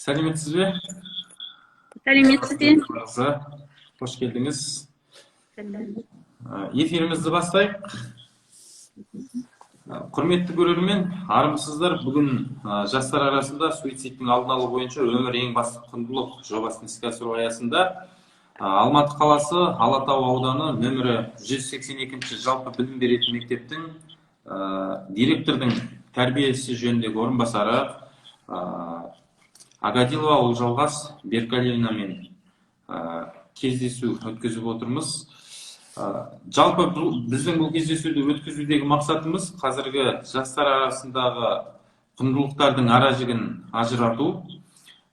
Сәлеметсіз бе? Сәлеметсіз бе? Қош келдіңіз. Эфирімізді бастайық. Құрметті көрермен, армысыздар. Бүгін жастар арасында суицидтің алдын алу бойынша өмір ең басты құндылық жобасын іске асыру аясында Алматы қаласы Алатау ауданы нөмірі 182-ші жалпы білім беретін мектептің директордың тәрбиесі жөніндегі орынбасары Агадилова Олжалғас Беркалиевнамен кездесу өткізіп отырмыз. Жалпы біздің бұл кездесуді өткізудегі мақсатымыз қазіргі жастар арасындағы құндылықтардың ара-жігін ажырату,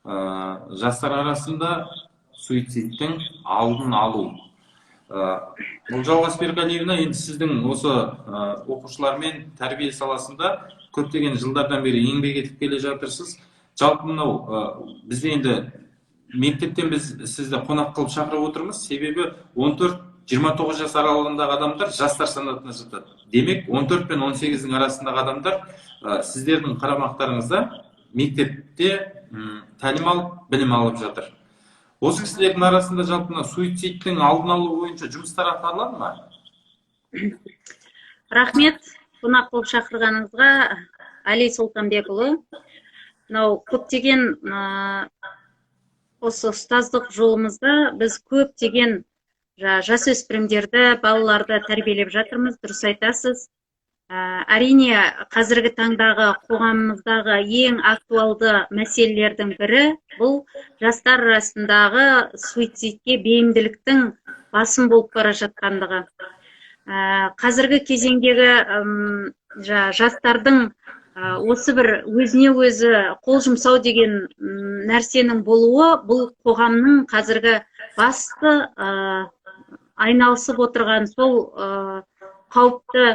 жастар арасында суицидтің алдын алу. Олжалғас Беркалиевна, енді сіздің осы оқушылармен тәрбие саласында көптеген жылдардан бері еңбек етіп келе жатырсыз. Жалпы мынау бізде енді мектептен біз сізді қонақ қылып шақырып отырмыз. Себебі 14-29 жас аралығындағы адамдар жастар санатына жатады. Демек, 14 пен 18-дің арасындағы адамдар сіздердің қарамақтарыңызда мектепте тәлім алып, білім алып жатыр. Осы кісілердің арасында жалпы суицидтің алдын алу бойынша жұмыстар атқарылады ма? Рахмет, қонақ қылып шақырғаныңызға, Али Солтанбекұлы. Көптеген осы ұстаздық жолымызда біз көптеген жасөспірімдерді, балаларды тәрбиелеп жатырмыз, дұрыс айтасыз. Әрине, қазіргі таңдағы қоғамымыздағы ең актуалды мәселелердің бірі бұл жастар арасындағы суицидке бейімділіктің басым болып бара жатқандығы. Қазіргі кезеңдегі жастардың осы бір өзіне өзі қол жұмсау деген нәрсенің болуы бұл қоғамның қазіргі басты айналысып отырған сол қауіпті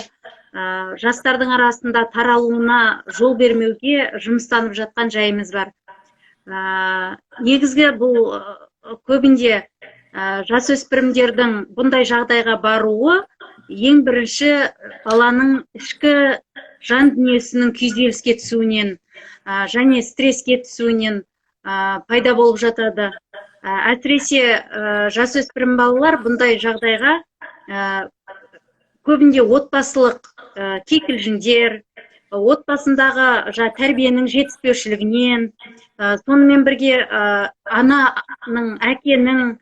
жастардың арасында таралуына жол бермеуге жұмыстанып жатқан жайымыз бар. Негізгі бұл көбінде жасөспірімдердің бұндай жағдайға баруы ең бірінші баланың ішкі жан дүниесінің күйзеліске түсуінен және стресске түсуінен пайда болып жатады. Әсіресе жасөспірім балалар бұндай жағдайға көбінде отбасылық кикілжіңдер, отбасындағы тәрбиенің жетіспеушілігінен, сонымен бірге ананың, әкенің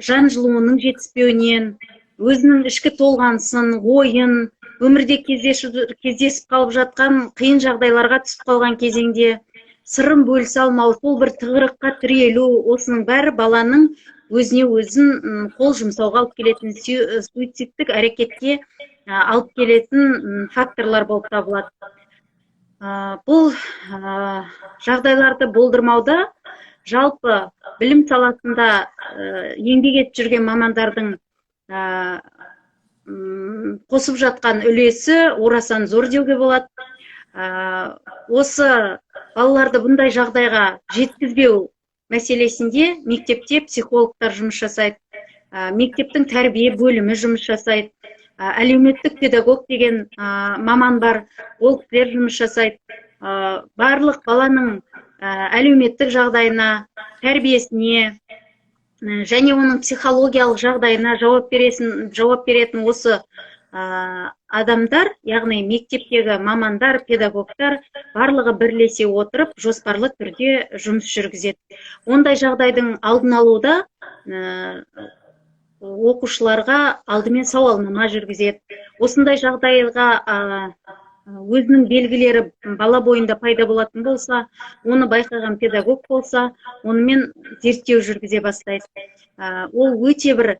жан жылуының жетіспеуінен, өзінің ішкі толғанысын, ойын, өмірде кездесіп қалып жатқан қиын жағдайларға түсіп қалған кезеңде сырын бөлісе алмау, сол бір тығырыққа тірелу, осының бәрі баланың өзіне өзін қол жұмсауға алып келетін, суицидтік әрекетке алып келетін факторлар болып табылады. Бұл жағдайларды болдырмауда жалпы білім саласында еңбек етіп жүрген мамандардың қосып жатқан үлесі орасан зор деуге болады. Осы балаларды бұндай жағдайға жеткізбеу мәселесінде мектепте психологтар жұмыс жасайды, мектептің тәрбие бөлімі жұмыс жасайды, әлеуметтік педагог деген маман бар, ол кісілер жұмыс жасайды. Барлық баланың әлеуметтік жағдайына, тәрбиесіне және оның психологиялық жағдайына жауап беретін осы адамдар, яғни мектептегі мамандар, педагогтар барлығы бірлесе отырып, жоспарлы түрде жұмыс жүргізеді. Ондай жағдайдың алдын алуда оқушыларға алдымен сауалнама жүргізеді. Осындай жағдайға өзінің белгілері бала бойында пайда болатын болса, оны байқаған педагог болса, онымен зерттеу жүргізе бастайды. Ол өте бір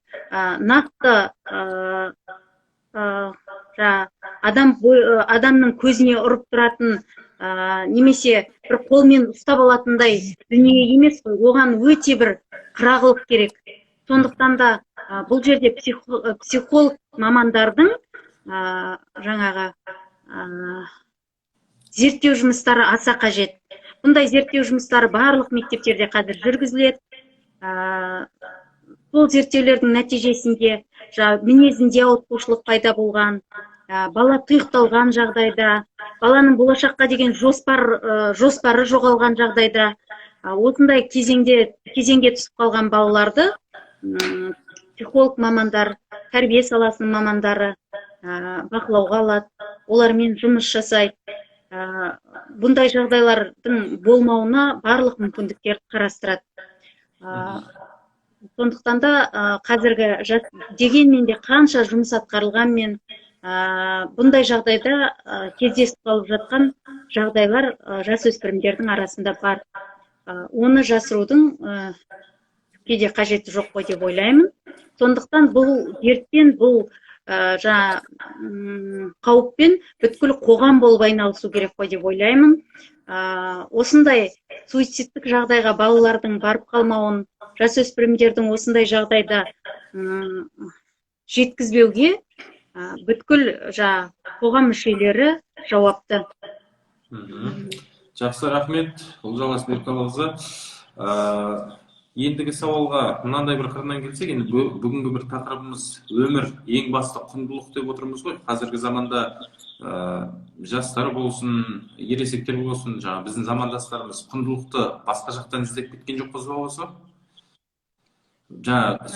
нақты адамның көзіне ұрып тұратын немесе бір қолмен ұстап алатындай дүние емес қой, оған өте бір қырағылық керек. Сондықтан да бұл жерде психолог мамандардың жаңағы зерттеу жұмыстары аса қажет. Бұндай зерттеу жұмыстары барлық мектептерде қазір жүргізіледі. Сол зерттеулердің нәтижесінде мінезінде ауытқушылық пайда болған, бала тұйықталған жағдайда, баланың болашаққа деген жоспары жоғалған жағдайда осындай кезеңге түсіп қалған балаларды психолог мамандар, тәрбие саласының мамандары бақылауға алады, олармен жұмыс жасайды. Бұндай жағдайлардың болмауына барлық мүмкіндіктер қарастырады. Сондықтан да қазіргі дегенмен де қанша жұмыс атқарылғанмен бұндай жағдайда кездесіп қалып жатқан жағдайлар жасөспірімдердің арасында бар. Оны жасырудың кейде қажеті жоқ қой деп ойлаймын. Сондықтан бұл дерттен, бұл қауіппен бүткіл қоғам болып айналысу керек қой деп ойлаймын. Осындай суицидтік жағдайға балалардың барып қалмауын, жасөспірімдердің осындай жағдайда жеткізбеуге бүткіл қоғам мүшелері жауапты. Жақсы, рахмет, Ұлжалас Беркалықызы. Ендігі сауалға мынандай бір қырынан келсек, енді бүгінгі бір тақырыбымыз өмір ең басты құндылық деп отырмыз ғой. Қазіргі заманда жастар болсын, ересектер болсын, біздің замандастарымыз құндылықты басқа жақтан іздеп кеткен жоқпыз ба осы?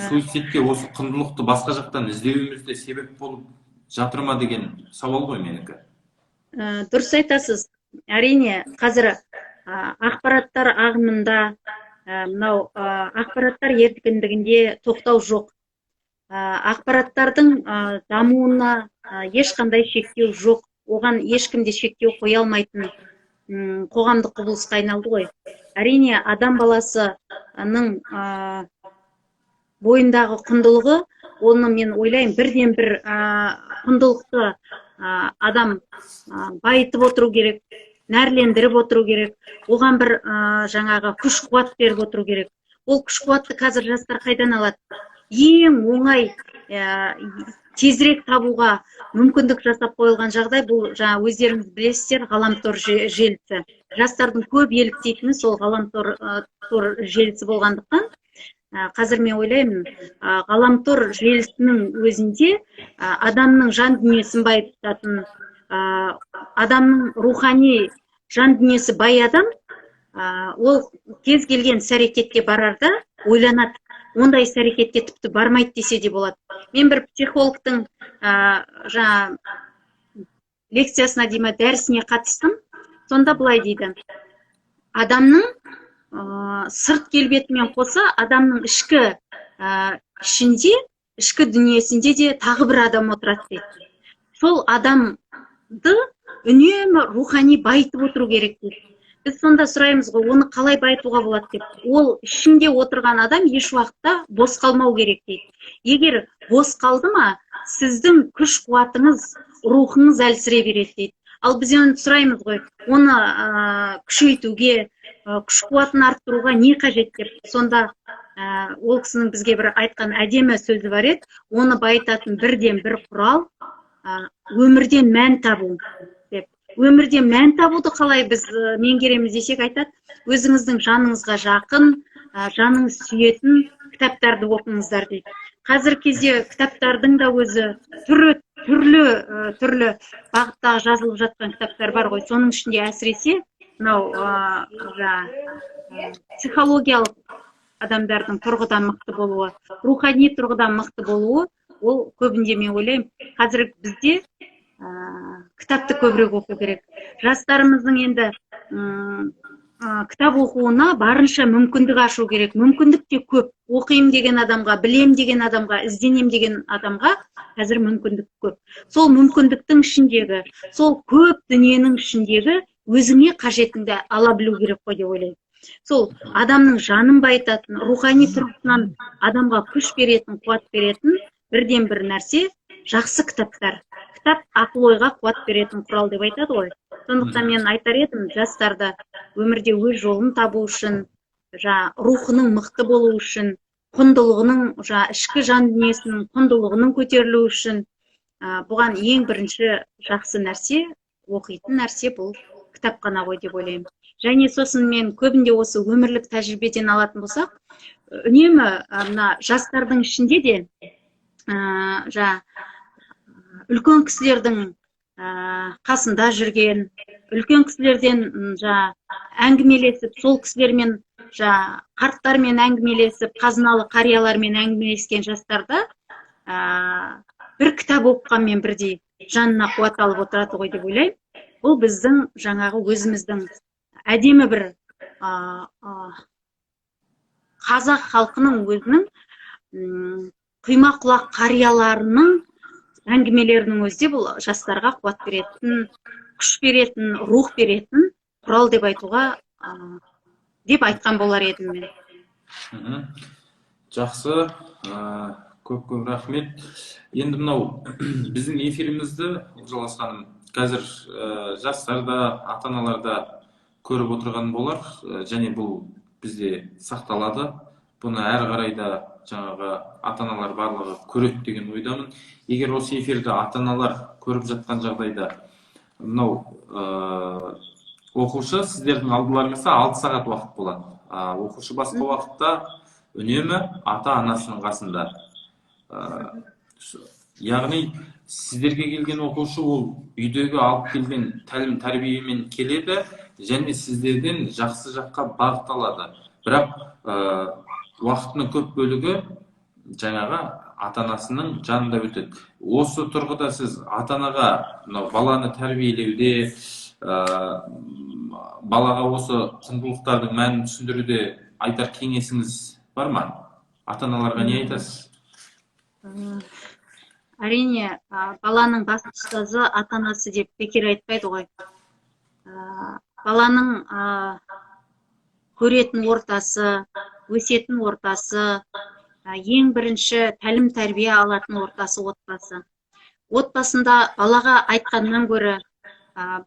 Суицидке осы құндылықты басқа жақтан іздеуімізде себеп болып жатыр ма деген сауал ғой менікі. Дұрыс айтасыз. Әрине, қазір ақпараттар ағымында, мынау ақпараттар еркіндігінде тоқтау жоқ. Ақпараттардың дамуына ешқандай шектеу жоқ. Оған ешкімде шектеу қоя алмайтын қоғамдық құбылысқа айналды ғой. Әрине, адам баласының бойындағы құндылығы, оны мен ойлаймын, бірден бір құндылықты адам байытып отыру керек, нәрлендіріп отыру керек, оған бір жаңағы күш қуат беріп отыру керек. Ол күш қуатты қазір жастар қайдан алады? Ең оңай, тезірек табуға мүмкіндік жасап қойылған жағдай, бұл өздеріңіз білесіздер, ғаламтор желісі. Жастардың көп еліктейтіні сол ғаламтор желісі болғандықтан, қазір мен ойлаймын, ғаламтор желісінің өзінде адамның жан дүниесін байытатын, адамның рухани жан дүниесі бай адам, ол кез келген іс-әрекетке барарда ойланады. Ондай іс-әрекетке тіпті бармайды десе де болады. Мен бір психологтың лекциясына дейма дәрісіне қатыстым. Сонда былай дейді: адамның сырт келбетімен қоса, адамның ішкі дүниесінде де тағы бір адам отырады дейді. Сол адамды үнемі рухани байытып отыру керек дейді. Біз сонда сұраймыз ғой, оны қалай байытуға болады деп. Ол ішінде отырған адам еш уақытта бос қалмау керек дейді. Егер бос қалды ма, сіздің күш қуатыңыз, рухыңыз әлсірей береді дейді. Ал біз оны сұраймыз ғой, оны күшейтуге, күш қуатын арттыруға не қажет деп. Сонда ол кісінің бізге бір айтқан әдемі сөзі бар еді: оны байытатын бірден бір құрал өмірден мән табу деп. Өмірден мән табуды қалай біз меңгереміз десек, айтады: өзіңіздің жаныңызға жақын, жаныңыз сүйетін кітаптарды оқыңыздар дейді. Қазір кезде кітаптардың да өзі түрлі бағыттағы жазылып жатқан кітаптар бар ғой. Соның ішінде әсіресе мынау психологиялық адамдардың тұрғыдан мықты болуы, рухани тұрғыдан мықты болуы, ол көбінде мен ойлаймын, қазір бізде кітапты көбірек оқу керек. Жастарымыздың енді кітап оқуына барынша мүмкіндік ашу керек. Мүмкіндік те көп. Оқимын деген адамға, білем деген адамға, ізденем деген адамға қазір мүмкіндік көп. Сол мүмкіндіктің ішіндегі, сол көп дүниенің ішіндегі өзіңе қажетіңді ала білу керек қой деп ойлаймын. Сол адамның жанын байытатын, рухани тұрғысынан адамға күш беретін, қуат беретін бірден бір нәрсе жақсы кітаптар. Кітап ақыл ойға қуат беретін құрал деп айтады ғой. Сондықтан мен айтар едім, жастарды өмірде өз жолын табу үшін, рухының мықты болу үшін, құндылығының, ішкі жан дүниесінің құндылығының көтерілу үшін, бұған ең бірінші жақсы нәрсе, оқитын нәрсе бұл кітап қана ғой деп ойлаймын. Және сосын мен көбінде осы өмірлік тәжірибеден алатын болсақ, үнемі мына жастардың ішінде де үлкен кісілердің қасында жүрген, үлкен кісілерден әңгімелесіп, сол кісілермен қарттармен әңгімелесіп, қазыналы қариялармен әңгімелескен жастарда бір кітап оқығанмен бірдей жанына қуат алып отырады ғой деп ойлаймын. Бұл біздің жаңағы өзіміздің әдемі бір қазақ халқының өзінің құйма құлақ қарияларының әңгімелерінің өзі бұл жастарға қуат беретін, күш беретін, рух беретін құрал деп айтуға деп айтқан болар едім мен. Жақсы, көп рахмет. Енді мынау біздің эфирімізді Олжалас ханым қазір жастарда, ата-аналарда көріп отырған болар, және бұл бізде сақталады. Бұны әрі қарай да жаңағы ата-аналар барлығы көреді деген ойдамын. Егер осы эфирді ата-аналар көріп жатқан жағдайда, мынау оқушы сіздердің алдыларыңызда 6 сағат уақыт болады. Оқушы басқа уақытта үнемі ата-анасының қасында. Яғни сіздерге келген оқушы ол үйдегі алып келген тәлім тәрбиемен келеді және сіздерден жақсы жаққа бағытталады. Бірақ уақытының көп бөлігі жаңағы ата-анасының жанында өтеді. Осы тұрғыда сіз ата-анаға баланы тәрбиелеуде, балаға осы құндылықтардың мәнін түсіндіруде айтар кеңесіңіз бар ма? Ата-аналарға не айтасыз? Әрине, баланың басты ұстазы ата-анасы деп бекер айтпайды ғой. Баланың көретін ортасы, өсетін ортасы, ең бірінші тәлім тәрбие алатын ортасы отбасы. Отбасында балаға айтқаннан гөрі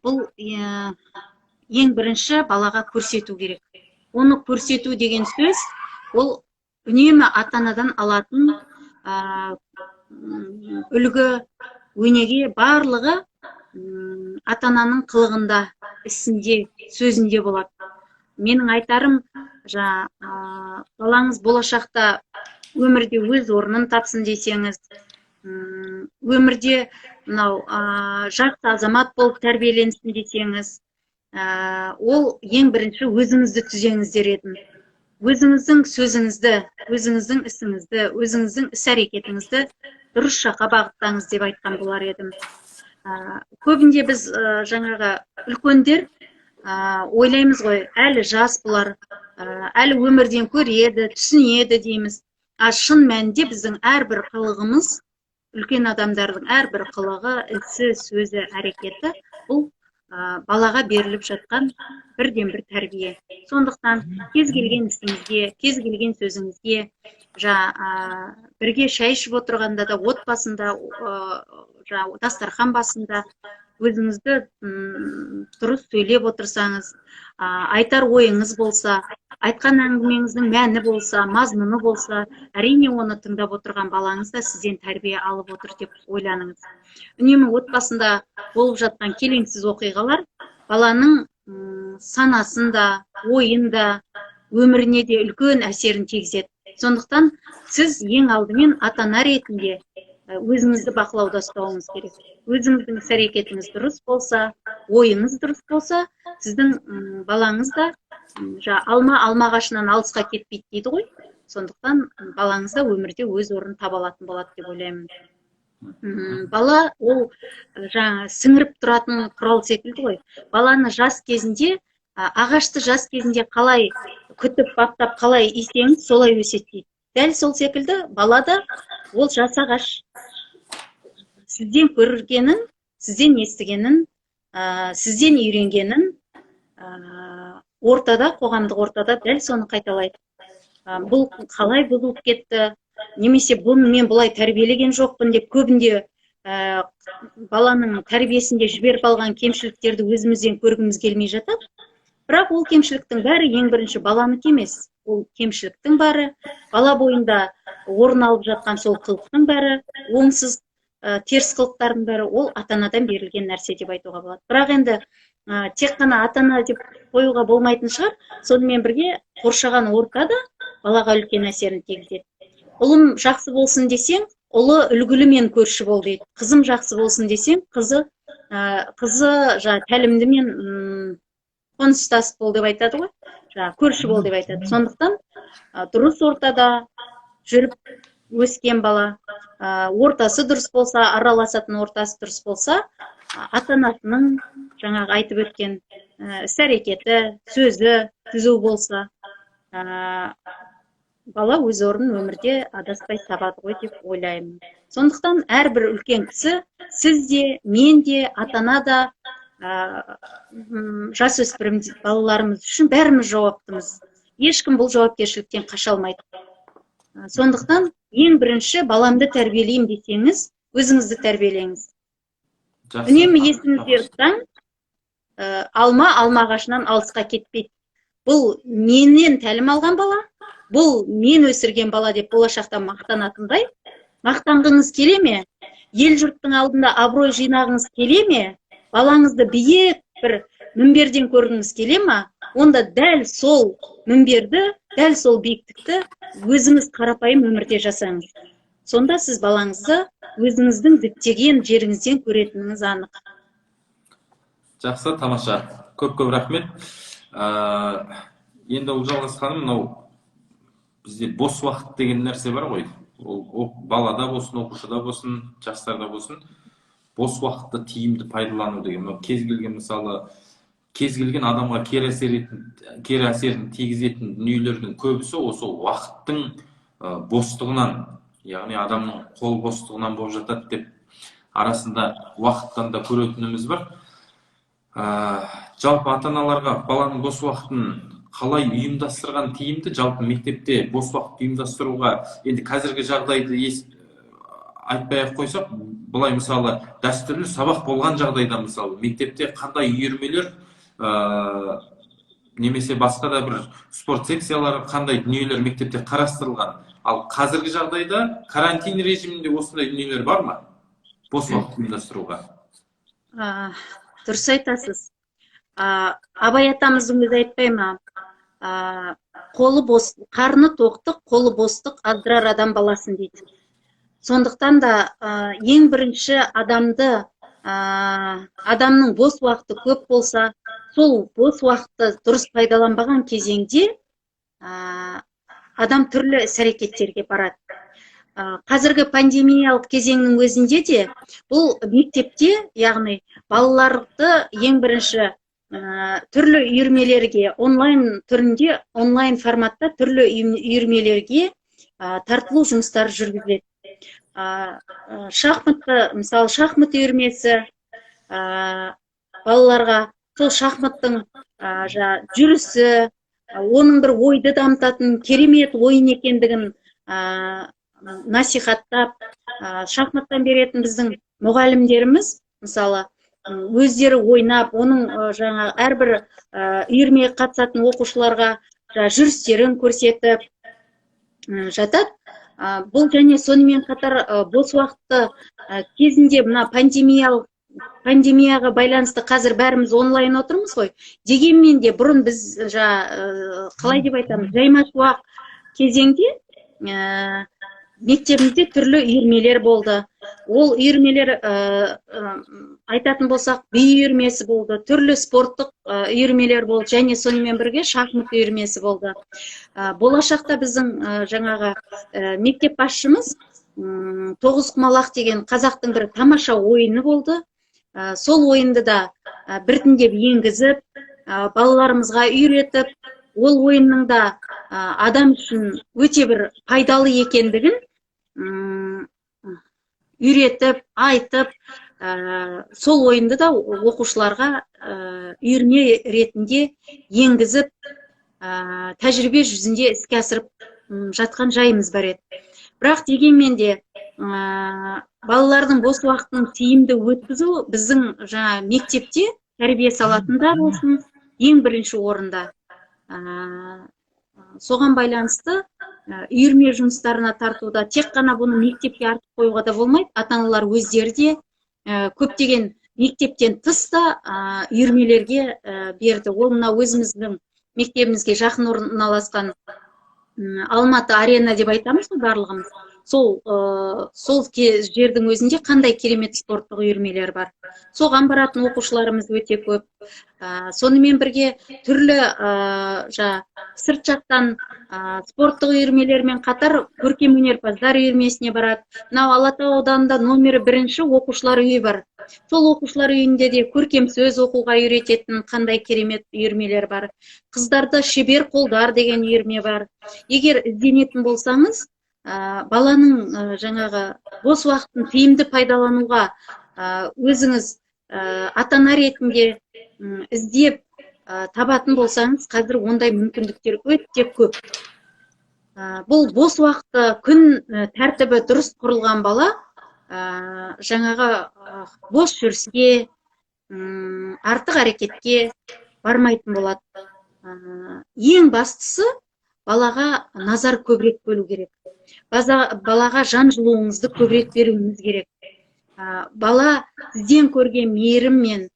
бұл ең бірінші балаға көрсету керек. Оны көрсету деген сөз, ол үнемі ата-анадан алатын үлгі, өнеге барлығы ата-ананың қылығында, ісінде, сөзінде болады. Менің айтарым, балаңыз болашақта өмірде өз орнын тапсын десеңіз, өмірде жақсы азамат болып тәрбиеленсін десеңіз, ол ең бірінші өзіңізді түзеңіздер едім. Өзіңіздің сөзіңізді, өзіңіздің ісіңізді, өзіңіздің іс-әрекетіңізді дұрыс жаққа бағыттаңыз деп айтқан болар едім. Көбінде біз жаңағы үлкендер ойлаймыз ғой, әлі жас бұлар, әлі өмірден көреді, түсінеді дейміз. Шын мәнінде біздің әрбір қылығымыз, үлкен адамдардың әрбір қылығы, ісі, сөзі, әрекеті бұл балаға беріліп жатқан бірден бір тәрбие. Сондықтан кез келген ісіңізге, кез келген сөзіңізге, бірге шай ішіп отырғанда да, отбасында, дастархан басында өзіңізді дұрыс сөйлеп отырсаңыз, айтар ойыңыз болса, айтқан әңгімеңіздің мәні болса, мазмұны болса, әрине оны тыңдап отырған балаңыз да сізден тәрбие алып отыр деп ойланыңыз. Үнемі отбасында болып жатқан келеңсіз оқиғалар баланың санасында, ойында, өміріне де үлкен әсерін тигізеді. Сондықтан сіз ең алдымен ата-ана ретінде өзіңізді бақылауда ұстауыңыз керек. Өзіңіздің іс-әрекетіңіз дұрыс болса, ойыңыз дұрыс болса, сіздің балаңыз да алма ағашынан алысқа кетпейді дейді ғой. Сондықтан балаңыз да өмірде өз орнын таба алатын болады деп ойлаймын. Бала ол сіңіріп тұратын құрал секілді ғой. Баланы жас кезінде, ағашты жас кезінде қалай күтіп, баптап, қалай исеңіз, солай өседі дейді. Дәл сол секілді балада ол жас ағаш. Сізден көргенін, сізден естігенін, сізден үйренгенін ортада, қоғамдық ортада дәл соны қайталайды. Бұл қалай бұзылып кетті, немесе бұны мен бұлай тәрбиелеген жоқпын деп көбінде баланың тәрбиесінде жіберіп алған кемшіліктерді өзімізден көргіміз келмей жатады. Бірақ ол кемшіліктің бәрі ең бірінші баланыкі емес. Ол кемшіліктің бәрі, бала бойында орын алып жатқан сол қылықтың бәрі, оңсыз теріс қылықтардың бәрі ол ата-анадан берілген нәрсе деп айтуға болады. Бірақ енді тек қана ата-ана деп қоюға болмайтын шығар. Сонымен бірге қоршаған ортада балаға үлкен әсерін тигізеді. Ұлым жақсы болсын десең, ұлы үлгілімен көрші бол дейді. Қызым жақсы болсын десең, қызы тәлімдімен қоныстас бол деп айтады ғой. көрші бол деп айтады. Сондықтан дұрыс ортада жүріп өскен бала, ортасы дұрыс болса, араласатын ортасы дұрыс болса, ата-анасының жаңағы айтып өткен іс-әрекеті, сөзі түзу болса, бала өз орнын өмірде адаспай табады ғой деп ойлаймын. Сондықтан әрбір үлкен кісі, сіз де, мен де, ата-ана да, жасөспірім балаларымыз үшін бәріміз жауаптымыз. Ешкім бұл жауапкершіліктен қаша алмайды. Сондықтан ең бірінші баламды тәрбиелеймін десеңіз, өзіңізді тәрбиелеңіз. Үнемі есіңізде ұстаң, алма ағашынан алысқа кетпейді. Бұл менен тәлім алған бала, бұл мен өсірген бала деп болашақта мақтанатындай, мақтанғыңыз келе ме? Ел жұрттың алдында абырой жинағыңыз келе ме? Балаңызды биік бір мінберден көргіңіз келе ме? Онда дәл сол мінберді, дәл сол биіктікті өзіңіз қарапайым өмірде жасаңыз. Сонда сіз балаңызды өзіңіздің діттеген жеріңізден көретініңіз анық. Жақсы, тамаша. Көп рахмет. Енді Ұлжалғас ханым, мынау бізде бос уақыт деген нәрсе бар ғой. Ол балада болсын, оқушыда болсын, жастарда болсын, бос уақытты тиімді пайдалану деген. Кез келген мысалы, кез келген адамға кері әсерін тигізетін дүниелердің көбісі осы уақыттың бостығынан, яғни адамның қол бостығынан болып жатады деп арасында уақыттан да көретініміз бар. Жалпы ата-аналарға баланың бос уақытын қалай ұйымдастырған тиімді, жалпы мектепте бос уақыт ұйымдастыруға, енді қазіргі жағдайды айтпай-ақ қойсақ, былай мысалы дәстүрлі сабақ болған жағдайда мысалы мектепте қандай үйірмелер, немесе басқа да бір спорт секциялары, қандай дүниелер мектепте қарастырылған. Ал қазіргі жағдайда карантин режимінде осындай дүниелер бар ма? Бос уақыт ұйымдастыруға. Дұрыс айтасыз. Абай атамыздың өзі айтпай ма? Қолы бос, қарны тоқтық, қолы бостық аздырар адам баласын дейді. Сондықтан да ең бірінші адамның бос уақыты көп болса, сол бос уақытты дұрыс пайдаланбаған кезеңде адам түрлі іс-әрекеттерге барады. Қазіргі пандемиялық кезеңнің өзінде де бұл мектепте, яғни балаларды ең бірінші түрлі үйірмелерге, онлайн түрінде, онлайн форматта түрлі үйірмелерге тартылу жұмыстары жүргізіледі. Мысалы, шахмат үйірмесі балаларға сол шахматтың жүрісі, оның бір ойды дамытатын керемет ойын екендігін насихаттап, шахматтан беретін біздің мұғалімдеріміз, мысалы, өздері ойнап, оның әрбір үйірмеге қатысатын оқушыларға жүрістерін көрсетіп жатады. Бұл және сонымен қатар бос уақытты кезінде мына пандемияға байланысты қазір бәріміз онлайн отырмыз ғой. Дегенмен де бұрын біз қалай деп айтамыз, жаймашуақ кезеңде мектебімізде түрлі үйірмелер болды. Ол үйірмелер айтатын болсақ, би үйірмесі болды, түрлі спорттық үйірмелер болды, және сонымен бірге шахмат үйірмесі болды. Болашақта біздің жаңағы мектеп басшымыз тоғызқұмалақ деген қазақтың бір тамаша ойыны болды. Сол ойынды да біртіндеп енгізіп, балаларымызға үйретіп, ол ойынның да адам үшін өте бір пайдалы екендігін үйретіп, айтып, сол ойынды да оқушыларға үйірме ретінде енгізіп, тәжірибе жүзінде іске асырып жатқан жайымыз бар еді. Бірақ дегенмен де балалардың бос уақытын тиімді өткізу біздің мектепте тәрбие саласында болсын, ең бірінші орында. Соған байланысты үйірме жұмыстарына тартуда тек қана бұны мектепке артып қоюға да болмайды. Ата-аналар өздері де көптеген мектептен тыс та үйірмелерге берді. Ол мына өзіміздің мектебімізге жақын орналасқан Алматы арена деп айтамыз ғой барлығымыз. сол жердің өзінде қандай керемет спорттық үйірмелер бар. Соған баратын оқушыларымыз өте көп. Сонымен бірге түрлі сырт жақтан спорттық үйірмелермен қатар көркемөнерпаздар үйірмесіне барады. Мынау Алатау ауданында номері 1 оқушылар үйі бар. Сол оқушылар үйінде де көркем сөз оқуға үйрететін қандай керемет үйірмелер бар. Қыздарды шебер қолдар деген үйірме бар. Егер ізденетін болсаңыз, баланың жаңағы бос уақытын тиімді пайдалануға өзіңіз ата-ана ретінде іздеп табатын болсаңыз, қазір ондай мүмкіндіктер өте көп. Бұл бос уақыты, күн тәртібі дұрыс құрылған бала жаңағы бос жүріске, артық әрекетке бармайтын болады. Ең бастысы балаға назар көбірек бөлу керек. Балаға жан жылуыңызды көбірек беруіңіз керек. Бала сізден көрген мейіріммен,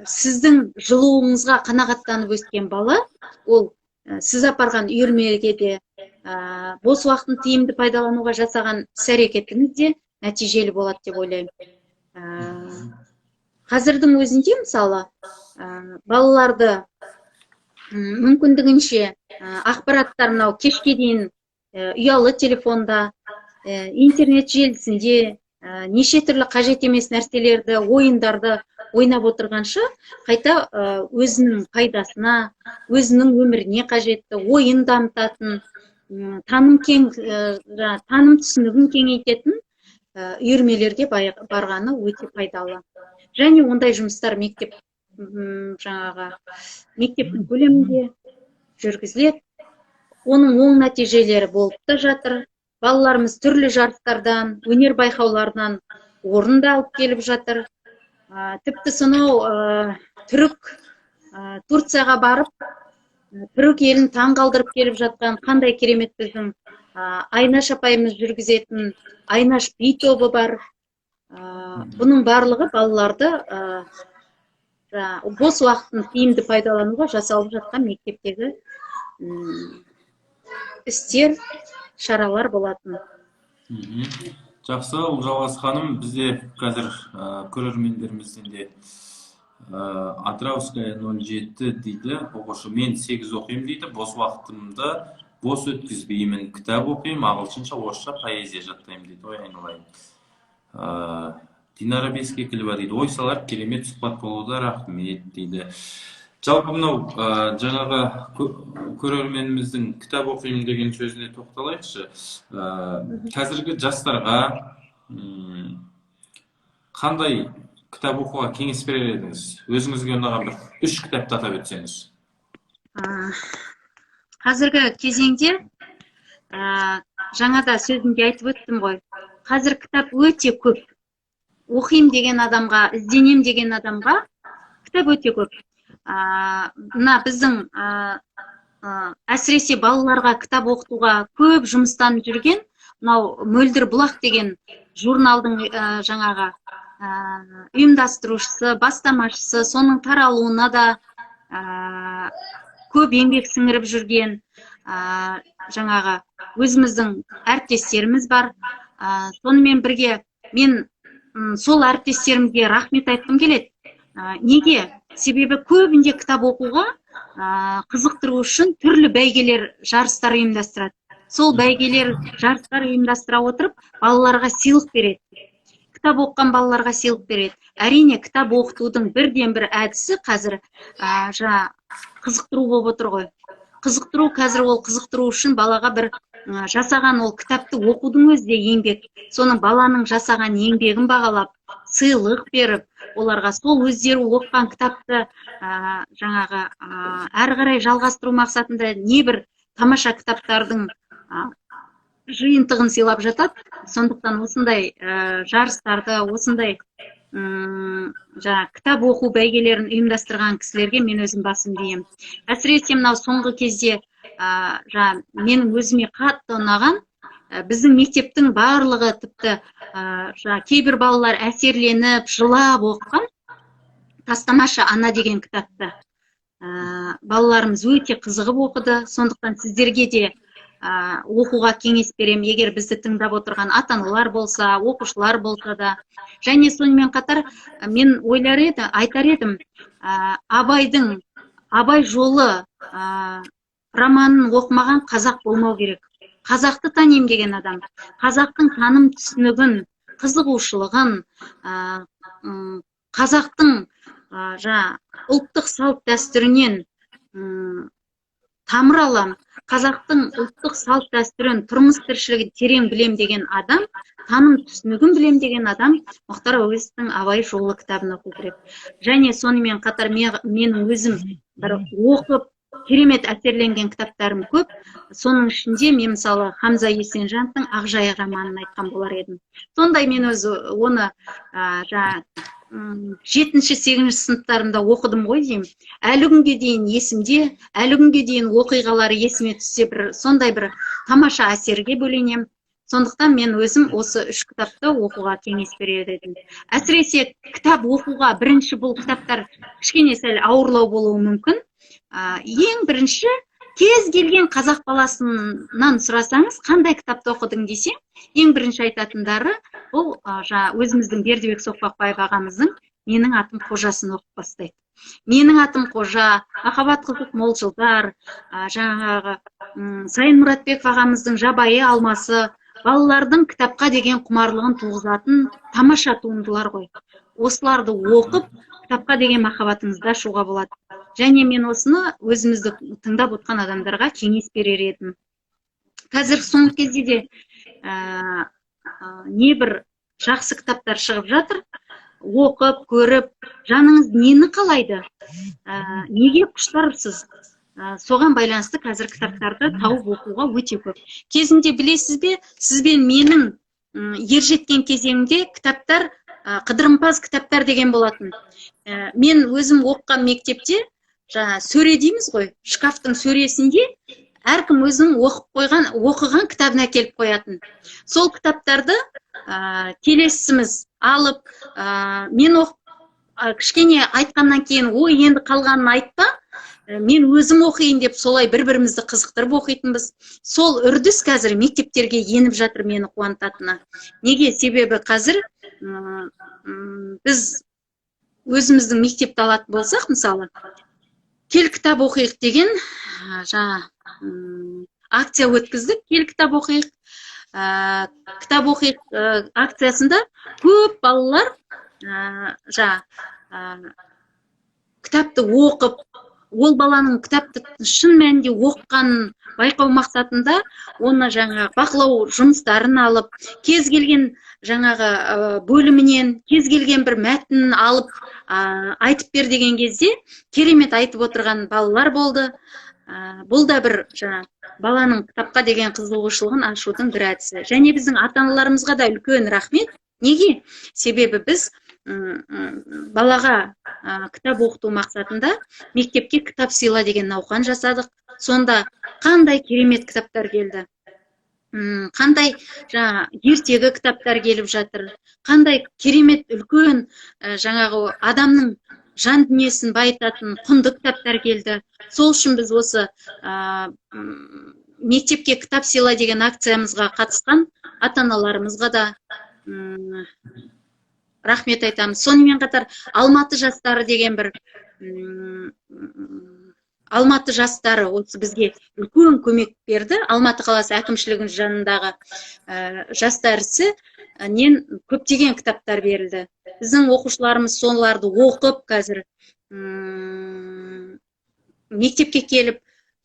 сіздің жылуыңызға қанағаттанып өскен бала, ол сіз апарған үйірмеге де, бос уақытын тиімді пайдалануға жасаған іс-әрекетіңіз де нәтижелі болады деп ойлаймын. Қазірдің өзінде, мысалы, балаларды мүмкіндігінше ақпараттар мынау кешке дейін ұялы телефонда, интернет желісінде неше түрлі қажет емес нәрселерді, ойындарды ойнап отырғанша, қайта өзінің пайдасына, өзінің өміріне қажетті, ойын дамытатын, таным түсінігін кеңейтетін үйірмелерге барғаны өте пайдалы. Және ондай жұмыстар мектептің көлемінде жүргізіледі. Оның оң нәтижелері болып та жатыр. Балаларымыз түрлі жарыстардан, өнер байқауларынан орын да алып келіп жатыр. Тіпті сонау Турцияға барып, түрік елін таң қалдырып келіп жатқан қандай керемет біздің Айнаш апайымыз жүргізетін Айнаш би тобы бар. Бұның барлығы балаларды бос уақытын тиімді пайдалануға жасалып жатқан мектептегі істер, шаралар болатын. Жақсы, Ұлжауаз ханым, бізде қазір көрермендерімізден де Атырауская 07 дейді, оқушы, мен 8 оқимын дейді, бос уақытымды бос өткізбеймін, кітап оқимын, ағылшынша, орысша, поэзия жаттаймын дейді. Ой, айналайын. Динара Бескекілова дейді, ой салар, керемет сұхбат болуда, рахмет дейді. Жалпы мынау жаңағы көрерменіміздің кітап оқимын деген сөзіне тоқталайықшы. Қазіргі жастарға қандай кітап оқуға кеңес берер едіңіз? Өзіңізге ұнаған бір 3 кітапты атап өтсеңіз. Қазіргі кезеңде жаңада сөзімде айтып өттім ғой. Қазір кітап өте көп. Оқимын деген адамға, ізденем деген адамға кітап өте көп. Мына біздің әсіресе балаларға кітап оқытуға көп жұмыстан жүрген, мынау Мөлдір бұлақ деген журналдың жаңағы ұйымдастырушысы, бастамашысы, соның таралуына да көп еңбек сіңіріп жүрген жаңағы өзіміздің әріптестеріміз бар. Сонымен бірге мен сол әріптестерімге рахмет айтқым келеді. Неге? Себебі көбінде кітап оқуға қызықтыру үшін түрлі бәйгелер, жарыстар ұйымдастырады. Сол бәйгелер, жарыстар ұйымдастыра отырып, балаларға сыйлық береді. Кітап оққан балаларға сыйлық береді. Әрине, кітап оқытудың бірден-бір әдісі қазір қызықтыру болып отыр ғой. Қызықтыру, қазір ол қызықтыру үшін балаға бір жасаған ол кітапты оқудың өзі де еңбек. Соның баланың жасаған еңбегін бағалап, сыйлық беріп, оларға сол өздері оқыған кітапты жаңағы әрі қарай жалғастыру мақсатында небір тамаша кітаптардың жиынтығын сыйлап жатады. Сондықтан осындай жарыстарды, осындай кітап оқу бәйгелерін ұйымдастырған кісілерге мен өзім басым деймін. Әсіресе мынау соңғы кезде менің өзіме қатты ұнаған, біздің мектептің барлығы тіпті кейбір балалар әсерленіп, жылап оқыған Тастамашы ана деген кітапты балаларымыз өте қызығып оқыды. Сондықтан сіздерге де оқуға кеңес берем, егер бізді тыңдап отырған ата-аналар болса, оқушылар болса да. Және сонымен қатар мен айтар едім, Абай жолы романын оқымаған қазақ болмау керек. Қазақты таним деген адам, қазақтың таным түсінігін, қызығушылығын, қазақтың ұлттық салт дәстүрінен тамыр алам, қазақтың ұлттық салт дәстүрін, тұрмыс тіршілігін терең білем деген адам, таным түсінігін білем деген адам Мұхтар Әуезовтің Абай жолы кітабын оқу керек. Және сонымен қатар менің өзім бір оқып керемет әсерленген кітаптарым көп. Соның ішінде мен мысалы Хамза Есенжановтың Ақжайық романын айтқан болар едім. Сондай мен өзі оны 7-8 сыныптарымда оқыдым ғой деймін. Әлі күнге дейін есімде, әлі күнге дейін оқиғалары есіме түссе, сондай бір тамаша әсерге бөленем. Сондықтан мен өзім осы 3 кітапты оқуға кеңес берер едім. Әсіресе кітап оқуға бірінші бұл кітаптар кішкене сәл ауырлау болуы мүмкін. Ең бірінші, кез келген қазақ баласынан сұрасаңыз, қандай кітапты оқыдың десең, ең бірінші айтатындары бұл өзіміздің Бердібек Соқпақбаев ағамыздың Менің атым Қожасын оқып бастайды. Менің атым Қожа, Махаббат қызық мол жылдар, жаңағы Сайын Мұратбеков ағамыздың Жабайы алмасы, балалардың кітапқа деген құмарлығын туғызатын тамаша туындылар ғой. Осыларды оқып, кітапқа деген махаббатыңызды ашуға болады. Және мен осыны өзімізді тыңдап отқан адамдарға кеңес берер едім. Қазір соңғы кезде де небір жақсы кітаптар шығып жатыр. Оқып, көріп, жаныңыз нені қалайды? Неге құштарсыз? Соған байланысты қазір кітаптарды тауып оқуға өте көп. Кезінде білесіз бе, сізбен менің ержеткен кезеңде кітаптар, қыдырымпаз кітаптар деген болатын. Мен өзім оқыған мектепте, сөре дейміз ғой, шкафтың сөресінде әркім өзінің оқыған кітабын әкеліп қоятын. Сол кітаптарды келесіміз алып, мен кішкене айтқаннан кейін, ой, енді қалғанын айтпа, мен өзім оқиын деп солай бір-бірімізді қызықтырып оқитынбыз. Сол үрдіс қазір мектептерге еніп жатыр мені қуантатыны. Неге? Себебі қазір біз өзіміздің мектепті алатын болсақ, мысалы, кел кітап оқиық деген акция өткіздік. Кел кітап оқиық. Кітап оқиық акциясында көп балалар кітапты оқып, ол баланың кітапты шын мәнінде оқығанын байқау мақсатында оны бақылау жұмыстарын алып, кез келген бөлімінен, кез келген бір мәтінін алып айтып бер деген кезде керемет айтып отырған балалар болды. Бұл да бір баланың кітапқа деген қызығушылығын ашудың бір әдісі. Және біздің ата-аналарымызға да үлкен рахмет. Неге? Себебі біз балаға кітап оқыту мақсатында мектепке кітап сыйла деген науқан жасадық. Сонда қандай керемет кітаптар келді. Қандай ертегі кітаптар келіп жатыр. Қандай керемет үлкен адамның жан дүниесін байытатын құнды кітаптар келді. Сол үшін біз осы мектепке кітап сыйла деген акциямызға қатысқан ата-аналарымызға да рахмет айтамыз. Сонымен қатар Алматы жастары деген бір Алматы жастары осы бізге үлкен көмек берді. Алматы қаласы әкімшілігінің жанындағы жастар ісі көптеген кітаптар берілді. Біздің оқушыларымыз соларды оқып қазір мектепке келіп,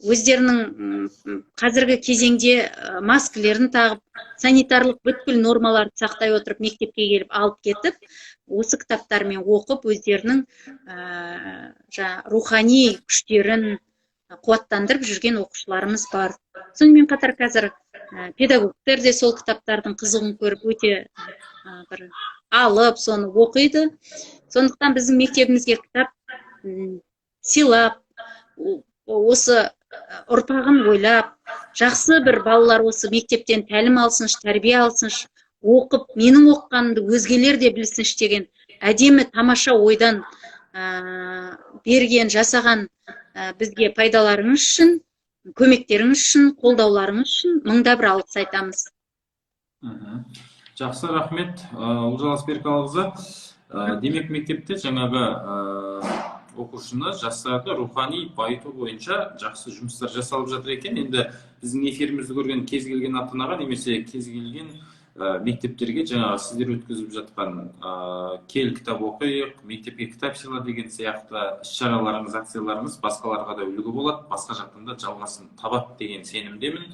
өздерінің қазіргі кезеңде маскілерін тағып, санитарлық бүткіл нормаларды сақтай отырып, мектепке келіп алып кетіп, осы кітаптармен оқып, өздерінің рухани күштерін қуаттандырып жүрген оқушыларымыз бар. Сонымен қатар қазір педагогтер де сол кітаптардың қызығын көріп, өте бір алып, соны оқиды. Сондықтан біздің мектебімізге кітап сыйлап, осы ұрпағын ойлап, жақсы бір балалар осы мектептен тәлім алсыншы, тәрбие алсыншы, оқып, менің оқығанымды өзгелер де білсінші деген әдемі тамаша ойдан берген, жасаған бізге пайдаларыңыз үшін көмектеріңіз үшін, қолдауларыңыз үшін мыңда бір алғыс айтамыз. Жақсы, рахмет. Олжас Беркалықызы. Демек, мектепте жаңағы оқушыны, жастарды рухани байыту бойынша жақсы жұмыстар жасалып жатыр екен. Енді біздің эфирімізді көрген кез келген ата-анаға немесе кез келген мектептерге жаңағы сіздер өткізіп жатқан кел кітап оқиық, мектепке кітап сыйла деген сияқты іс-шараларыңыз, акцияларыңыз басқаларға да үлгі болады, басқа жақтан да жалғасын табады деген сенімдемін.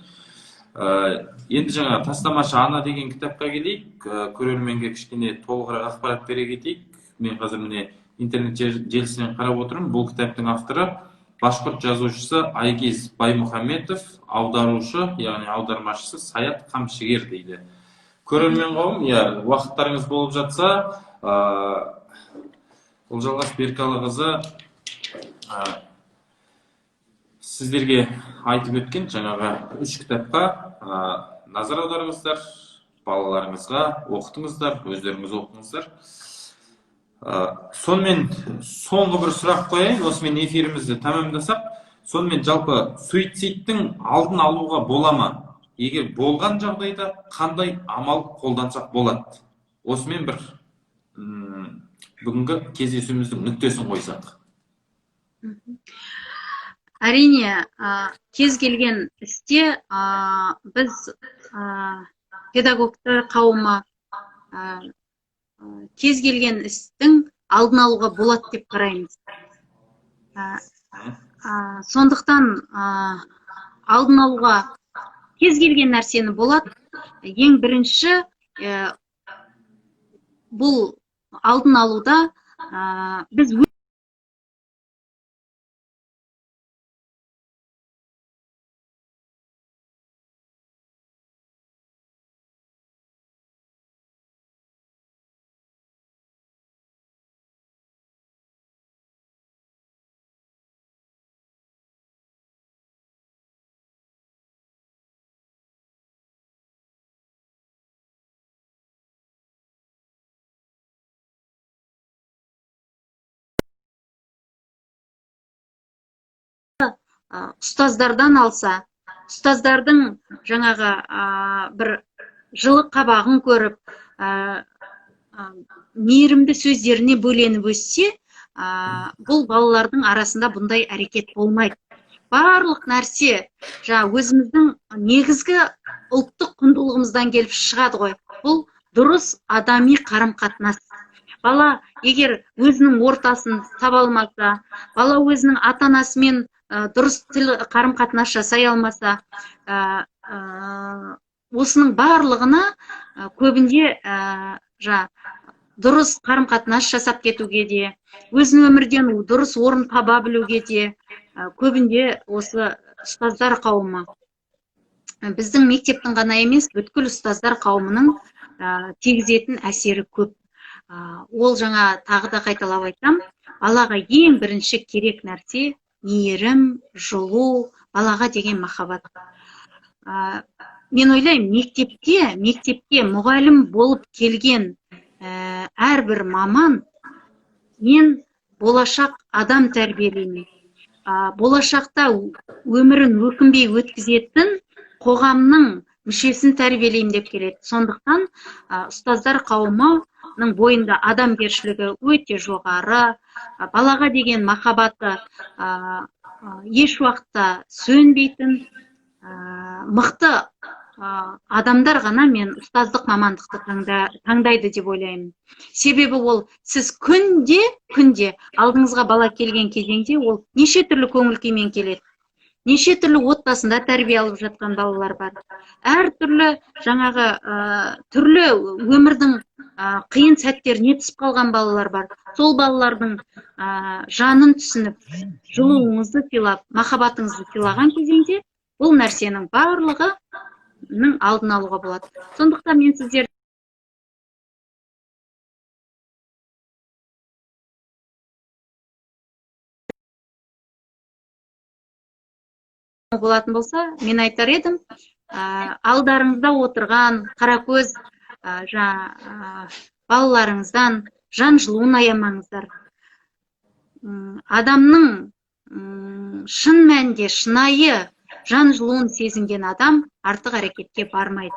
Енді жаңа Тастамашы ана деген кітапқа келейік, көрерменге кішкене толығырақ ақпарат бере кетейік. Мен қазір міне интернет желісінен қарап отырмын. Бұл кітаптың авторы башқұрт жазушысы Айгиз Баймұхаметов, аударушы, яғни аудармашысы Саят Қамшыгер дейді. Көрермен қауым, уақыттарыңыз болып жатса, Олжас Беркалықызы сіздерге айтып өткен жаңағы 3 кітапқа назар аударыңыздар, балаларыңызға оқытыңыздар, өздеріңіз оқыңыздар. Сонымен соңғы бір сұрақ қояйын, осымен эфирімізді тәмамдасақ. Сонымен жалпы суицидтің алдын алуға бола ма? Егер болған жағдайда қандай амал қолдансақ болады? Осымен бір бүгінгі кездесуіміздің нүктесін қойсақ. Әрине, кез келген істе біз педагогтар қауымы кез келген істің алдын алуға болады деп қараймыз. Сондықтан алдын алуға кез келген нәрсені болады. Ең бірінші бұл алдын алуда біз ұстаздардан алса, ұстаздардың жаңағы бір жылы қабағын көріп, мейірімді сөздеріне бөленіп өссе, бұл балалардың арасында бұндай әрекет болмайды. Барлық нәрсе өзіміздің негізгі ұлттық құндылығымыздан келіп шығады ғой. Бұл дұрыс адами қарым-қатынас. Бала егер өзінің ортасын таба алмаса, бала өзінің ата-анасымен дұрыс тіл қарым-қатынас жасай алмаса, осының барлығына көбінде дұрыс қарым-қатынас жасап кетуге де, өзінің өмірден дұрыс орын таба білуге де көбінде осы ұстаздар қауымы. Біздің мектептің ғана емес, бүткіл ұстаздар қауымының тигізетін әсері көп. Ол жаңа тағы да қайталап айтам, балаға ең бірінші керек нәрсе мейірім, жылу, балаға деген махаббат. Мен ойлаймын, мектепке мұғалім болып келген әрбір маман, мен болашақ адам тәрбиелеймін. Болашақта өмірін өкінбей өткізетін қоғамның мүшесін тәрбиелеймін деп келеді. Сондықтан ұстаздар қауымының бойында адамгершілігі өте жоғары, балаға деген махаббаты еш уақытта сөнбейтін мықты адамдар ғана мен ұстаздық мамандықты таңдайды деп ойлаймын. Себебі ол сіз күнде алдыңызға бала келген кезеңде ол неше түрлі көңіл күймен келеді. Неше түрлі отбасында тәрбие алып жатқан балалар бар. Әр түрлі жаңағы түрлі өмірдің қиын сәттеріне түсіп қалған балалар бар. Сол балалардың жанын түсініп, жылуыңызды сыйлап, махаббатыңызды сыйлаған кезеңде бұл нәрсенің барлығының алдын алуға болады. Сондықтан мен сіздер болатын болса, мен айтар едім, алдарыңызда отырған қаракөз балаларыңыздан жан жылуын аямаңыздар. Адамның шын мәнінде шынайы жан жылуын сезінген адам артық әрекетке бармайды.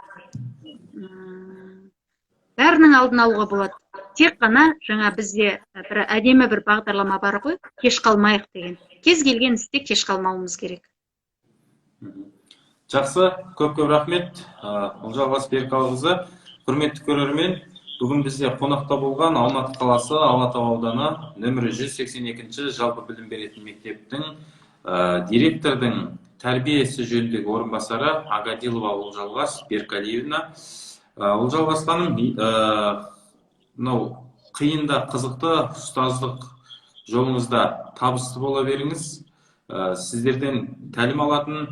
Бәрінің алдын алуға болады. Тек қана жаңа бізде бір әдемі бір бағдарлама бар ғой, кеш қалмайық деген. Кез келген істе кеш қалмауымыз керек. Жақсы, көп-көп рахмет. Ұлжалғас Беркалықызы, құрметті көрермен, бүгін бізде қонақта болған Алматы қаласы Алатау ауданы нөмірі 182-ші жалпы білім беретін мектептің директордың тәрбиесі жөніндегі орынбасары Агадилова Ұлжалғас Беркалиевна. Ұлжалғас ханым, қиында қызықты ұстаздық жолыңызда табысты бола беріңіз. Сіздерден тәлім алатын,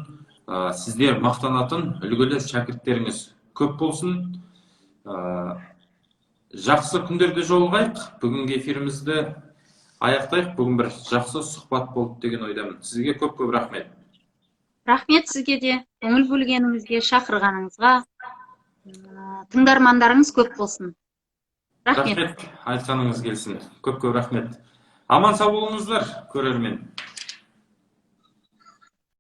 сіздер мақтанатын үлгілі шәкірттеріңіз көп болсын. Жақсы күндерде жолығайық. Бүгінгі эфирімізді аяқтайық. Бүгін бір жақсы сұхбат болды деген ойдамын. Сізге көп-көп рахмет. Рахмет сізге де, көңіл бөлгеніңізге, шақырғаныңызға. Тыңдармандарыңыз көп болсын. Рахмет. Айтқаныңыз келсін. Көп-көп рахмет. Аман сау болыңыздар, көрермен.